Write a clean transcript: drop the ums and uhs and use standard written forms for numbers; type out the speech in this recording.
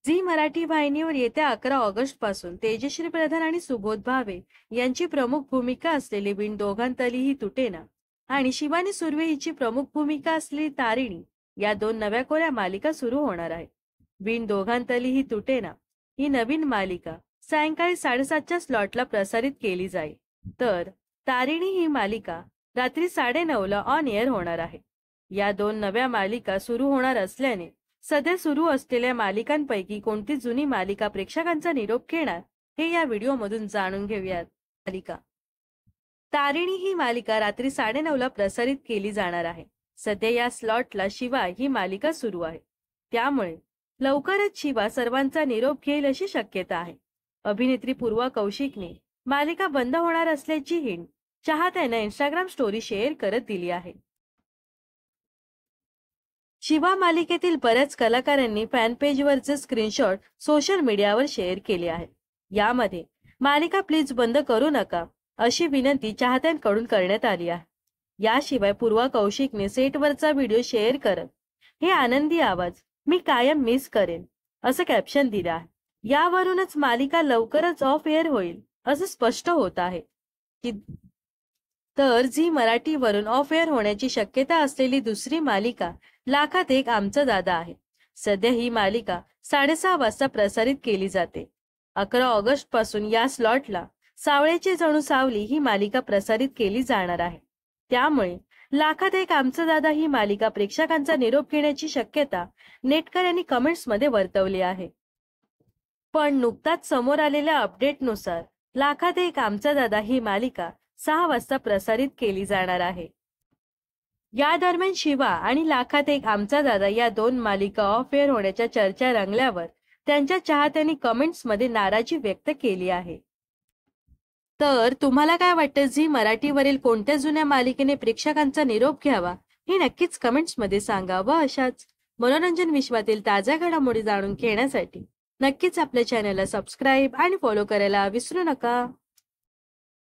Zee Marathi वाहिनीवर येत्या 11 August पासून तेजश्री प्रधान आणि सुबोध भावे यांची प्रमुख भूमिका असलेली बिन दोघांतलीही तुटेना आणि शिवानी सुर्वे हिची प्रमुख भूमिका असलेली तारिणी या दोन नव्या कोऱ्या मालिका सुरू होणार आहेत. बिन दोघांतलीही तुटेना ही नवीन मालिका सायंकाळी 7:30च्या स्लॉटला प्रसारित केली जाईल, तर तारिणी ही मालिका रात्री 9:30ला ऑन एअर होणार आहे. या दोन नव्या मालिका सुरू होणार असल्याने सध्या सुरू असलेल्या मालिकांपैकी कोणती जुनी मालिका प्रेक्षकांचा निरोप घेणार हे या व्हिडिओमधून जाणून घेऊयात. मालिका तारिणी ही मालिका रात्री 9:30ला प्रसारित केली जाणार आहे. सध्या या स्लॉटला शिवा ही मालिका सुरू आहे, त्यामुळे लवकरच शिवा सर्वांचा निरोप घेईल अशी शक्यता आहे. अभिनेत्री पूर्वा कौशिकने मालिका बंद होणार असल्याची हिंट चाहत्यांना इंस्टाग्राम स्टोरी शेअर करत दिली आहे. शिवा मालिकेतील बऱ्याच कलाकारांनी फॅन पेजवरचे स्क्रीनशॉट सोशल मीडियावर शेअर केले आहेत. यामध्ये मालिका प्लीज बंद करू नका अशी विनंती चाहत्यांकडून करण्यात आली आहे. याशिवाय पूर्वा कौशिकने सेटवरचा व्हिडिओ शेअर करत हे आनंदी आवाज मी कायम मिस करेन असं कॅप्शन दिलं आहे. यावरूनच मालिका लवकरच ऑफ एअर होईल असं स्पष्ट होत आहे. तर झी मराठीवरून ऑफ एअर होण्याची शक्यता असलेली दुसरी मालिका लाखात एक आमचा दादा आहे. सध्या ही मालिका 6:30 वाजता प्रसारित केली जाते. 11 ऑगस्ट पासून या स्लॉटला सावळेची जणू सावली ही मालिका प्रसारित केली जाणार आहे. त्यामुळे लाखात एक आमचा दादा ही मालिका प्रेक्षकांचा निरोप घेण्याची शक्यता नेटकर यांनी कमेंट्समध्ये वर्तवली आहे. पण नुकताच समोर आलेल्या अपडेटनुसार लाखात एक आमचा दादा ही मालिका 6 वाजता प्रसारित केली जाणार आहे. या दरम्यान शिवा आणि लाखात एक आमचा दादा या दोन मालिका ऑफ एअर होण्याच्या चर्चा रंगल्यावर त्यांच्या चाहत्यांनी कमेंट्समध्ये नाराजी व्यक्त केली आहे. तर तुम्हाला काय वाटतं, झी मराठीवरील कोणत्या जुन्या मालिकेने प्रेक्षकांचा निरोप घ्यावा हे नक्कीच कमेंट्समध्ये सांगा. व अशाच मनोरंजन विश्वातील ताज्या घडामोडी जाणून घेण्यासाठी नक्कीच आपल्या चॅनलला सबस्क्राईब आणि फॉलो करायला विसरू नका.